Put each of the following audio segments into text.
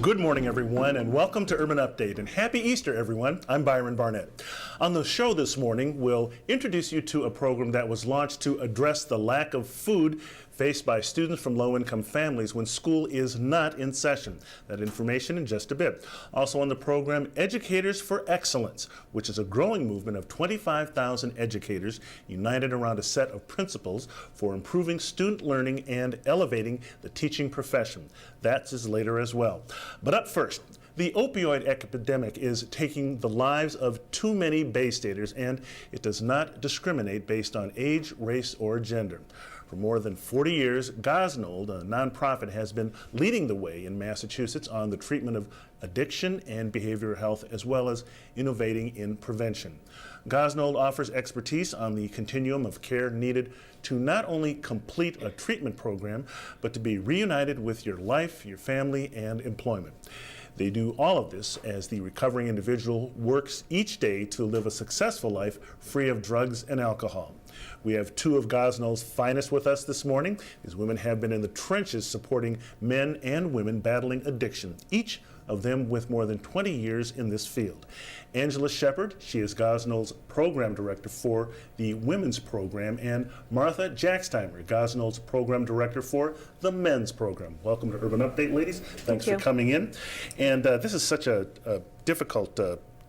Good morning, everyone, and welcome to Urban Update, and happy Easter, everyone. I'm Byron Barnett. On the show this morning, we'll introduce you to a program that was launched to address the lack of food faced by students from low-income families when school is not in session. That information in just a bit. Also on the program, Educators for Excellence, which is a growing movement of 25,000 educators united around a set of principles for improving student learning and elevating the teaching profession. That's later as well. But up first, the opioid epidemic is taking the lives of too many Bay Staters, and it does not discriminate based on age, race, or gender. For more than 40 years, Gosnold, a nonprofit, has been leading the way in Massachusetts on the treatment of addiction and behavioral health, as well as innovating in prevention. Gosnold offers expertise on the continuum of care needed to not only complete a treatment program, but to be reunited with your life, your family, and employment. They do all of this as the recovering individual works each day to live a successful life free of drugs and alcohol. We have two of Gosnold's finest with us this morning. These women have been in the trenches supporting men and women battling addiction, each of them with more than 20 years in this field. Angela Shepard, she is Gosnold's program director for the women's program, and Martha Jaxtimer, Gosnold's program director for the men's program. Welcome to Urban Update, ladies. Thanks for coming in. And this is such a difficult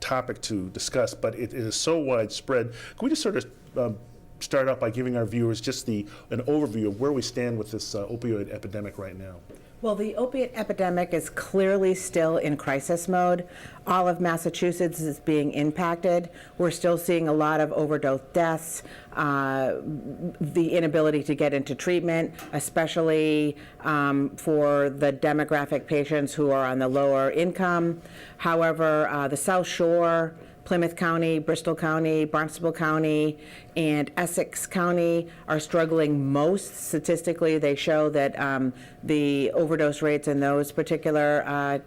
topic to discuss, but it is so widespread. Can we just sort of start out by giving our viewers just an overview of where we stand with this opioid epidemic right now? Well, the opiate epidemic is clearly still in crisis mode. All of Massachusetts is being impacted. We're still seeing a lot of overdose deaths, the inability to get into treatment, especially for the demographic patients who are on the lower income. However, the South Shore, Plymouth County, Bristol County, Barnstable County, and Essex County are struggling most. Statistically, they show that the overdose rates in those particular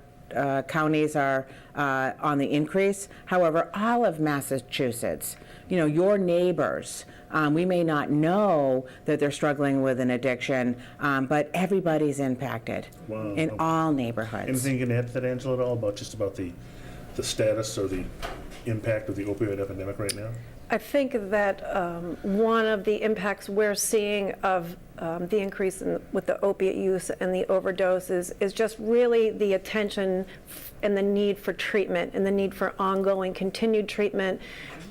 counties are on the increase. However, all of Massachusetts, your neighbors, we may not know that they're struggling with an addiction, but everybody's impacted in all neighborhoods. Anything you can add to that, Angela, at all about the status or the impact of the opioid epidemic right now? I think that one of the impacts we're seeing of the increase with the opiate use and the overdoses is just really the attention and the need for treatment and the need for ongoing continued treatment,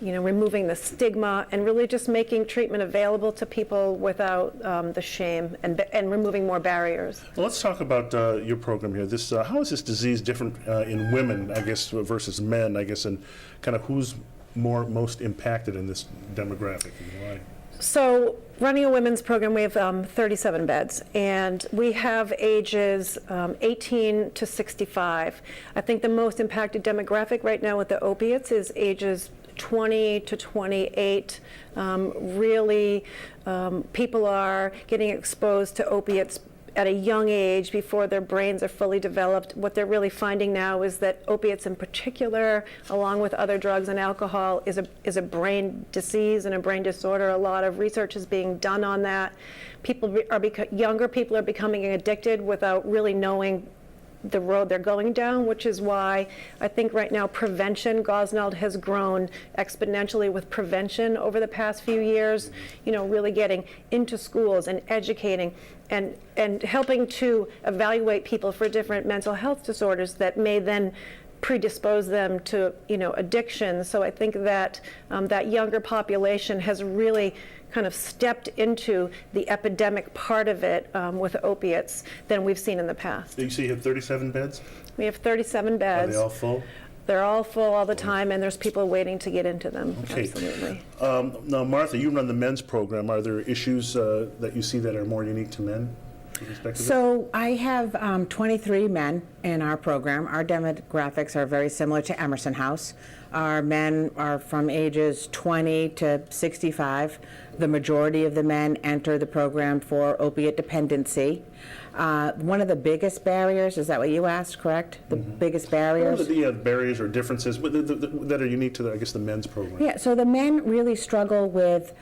removing the stigma and really just making treatment available to people without the shame and removing more barriers. Well, let's talk about your program here. How is this disease different in women, I guess, versus men, I guess, and kind of who's most impacted in this demographic and why? So running a women's program, we have 37 beds, and we have ages 18 to 65. I think the most impacted demographic right now with the opiates is ages 20 to 28. Really, people are getting exposed to opiates at a young age before their brains are fully developed. What they're really finding now is that opiates in particular, along with other drugs and alcohol, is a brain disease and a brain disorder. A lot of research is being done on that. Younger people are becoming addicted without really knowing the road they're going down, which is why I think right now prevention, Gosnold has grown exponentially with prevention over the past few years, really getting into schools and educating and helping to evaluate people for different mental health disorders that may then predispose them to addiction. So I think that that younger population has really kind of stepped into the epidemic part of it with opiates than we've seen in the past. You say you have 37 beds? We have 37 beds. Are they all full? They're all full all the time, and there's people waiting to get into them. Okay. Absolutely. Now, Martha, you run the men's program. Are there issues that you see that are more unique to men? So I have 23 men in our program. Our demographics are very similar to Emerson House. Our men are from ages 20 to 65. The majority of the men enter the program for opiate dependency. One of the biggest barriers, is that what you asked, correct? The biggest barriers? What are the barriers or differences that are unique to, the men's program? Yeah, so the men really struggle with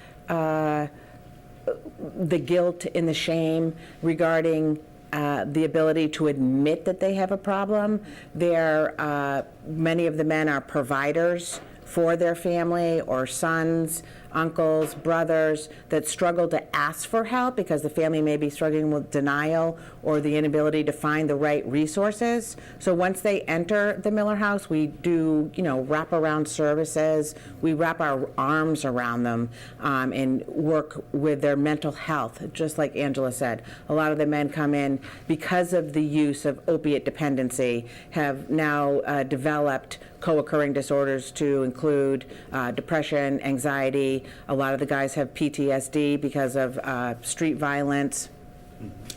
the guilt and the shame regarding the ability to admit that they have a problem. Many of the men are providers for their family, or sons, uncles, brothers that struggle to ask for help because the family may be struggling with denial or the inability to find the right resources. So once they enter the Miller House, we do, wraparound services. We wrap our arms around them and work with their mental health, just like Angela said. A lot of the men come in because of the use of opiate dependency, have now developed co-occurring disorders to include depression, anxiety. A lot of the guys have PTSD because of street violence.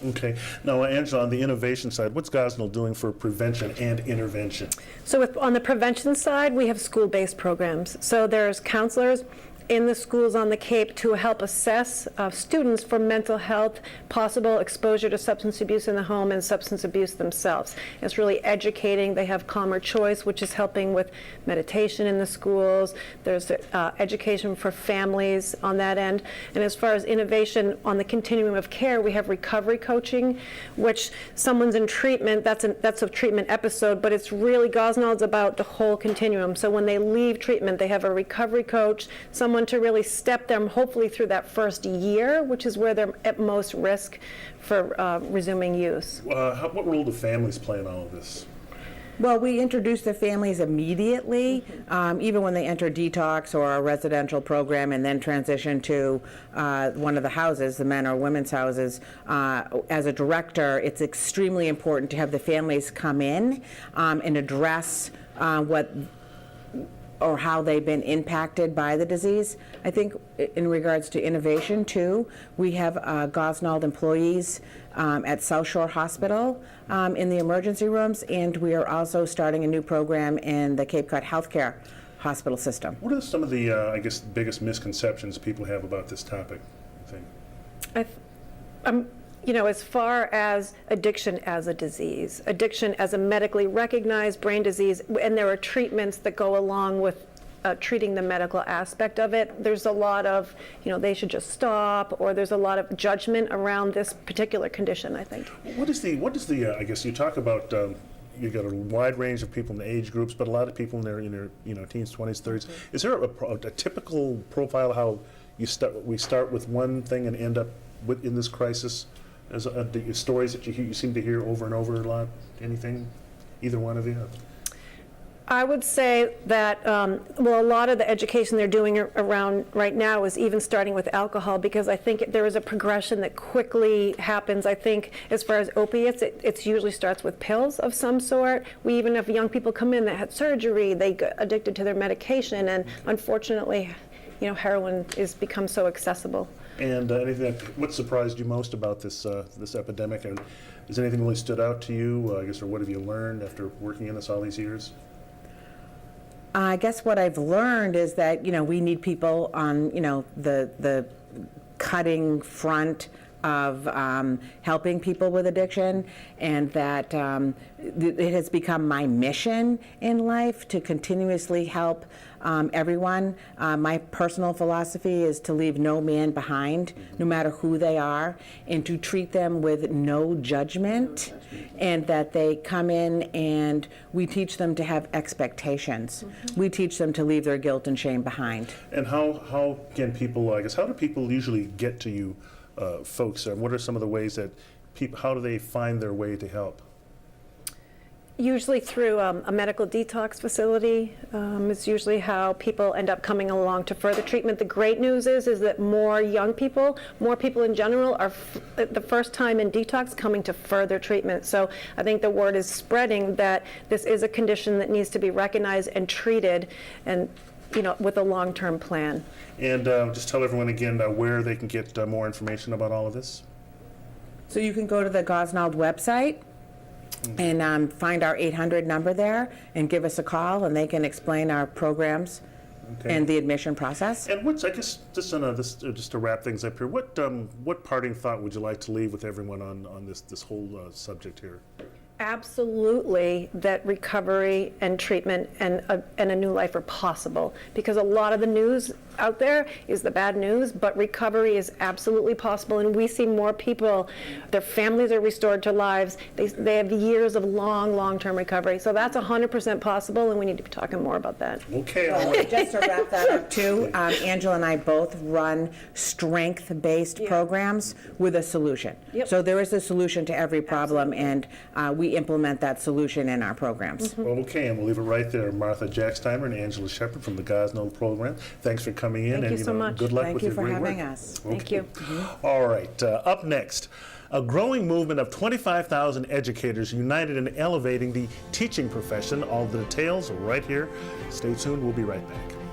Okay. Now, Angela, on the innovation side, what's Gosnold doing for prevention and intervention? So on the prevention side, we have school-based programs. So there's counselors in the schools on the Cape to help assess students for mental health, possible exposure to substance abuse in the home, and substance abuse themselves. It's really educating. They have Calmer Choice, which is helping with meditation in the schools. There's education for families on that end. And as far as innovation on the continuum of care, we have recovery coaching, which someone's in treatment, that's a treatment episode, but it's really, Gosnold's about the whole continuum. So when they leave treatment, they have a recovery coach, someone to really step them hopefully through that first year, which is where they're at most risk for resuming use. What role do families play in all of this? Well, we introduce the families immediately, even when they enter detox or a residential program, and then transition to one of the houses, the men or women's houses. As a director, it's extremely important to have the families come in and address what or how they've been impacted by the disease. I think in regards to innovation too, we have Gosnold employees at South Shore Hospital in the emergency rooms, and we are also starting a new program in the Cape Cod Healthcare Hospital System. What are some of the, biggest misconceptions people have about this topic, I think? As far as addiction as a disease, addiction as a medically recognized brain disease, and there are treatments that go along with treating the medical aspect of it, there's a lot of, they should just stop, or there's a lot of judgment around this particular condition, I think. What is the I guess you talk about, you got a wide range of people in the age groups, but a lot of people in their teens, 20s, 30s. Mm-hmm. Is there a typical profile how we start with one thing and end up in this crisis? As the stories that you seem to hear over and over a lot. Anything, either one of you? I would say that, a lot of the education they're doing around right now is even starting with alcohol, because I think there is a progression that quickly happens. I think as far as opiates, it usually starts with pills of some sort. We even have young people come in that had surgery, they get addicted to their medication, and unfortunately, heroin has become so accessible. And what surprised you most about this epidemic? And has anything really stood out to you, or what have you learned after working in this all these years? I guess what I've learned is that, we need people on, the cutting front of helping people with addiction, and that it has become my mission in life to continuously help everyone. My personal philosophy is to leave no man behind, no matter who they are, and to treat them with no judgment, and that they come in and we teach them to have expectations. Mm-hmm. We teach them to leave their guilt and shame behind. And how can people, how do people usually get to you folks? What are some of the ways that how do they find their way to help? Usually through a medical detox facility is usually how people end up coming along to further treatment. The great news is that more young people, more people in general, are the first time in detox coming to further treatment. So I think the word is spreading that this is a condition that needs to be recognized and treated, and with a long-term plan. And just tell everyone again where they can get more information about all of this. So you can go to the Gosnold website and find our 800 number there and give us a call, and they can explain our programs and the admission process. And just to wrap things up here, what parting thought would you like to leave with everyone on this whole subject here? Absolutely, that recovery and treatment and a new life are possible, because a lot of the news out there is the bad news, but recovery is absolutely possible, and we see more people, their families are restored to lives. They have years of long-term recovery. So that's 100% possible, and we need to be talking more about that. Okay, all right. Just to wrap that up too, Angela and I both run strength-based programs with a solution. Yep. So there is a solution to every problem, and we implement that solution in our programs. Okay, and we'll leave it right there. Martha Jaxtimer and Angela Shepard from the Gosnold program. Thanks for coming in. Thank and you so much. Good luck Thank with you your for great having work. us. Thank you. All right, up next, a growing movement of 25,000 educators united in elevating the teaching profession. All the details right here. Stay tuned. We'll be right back.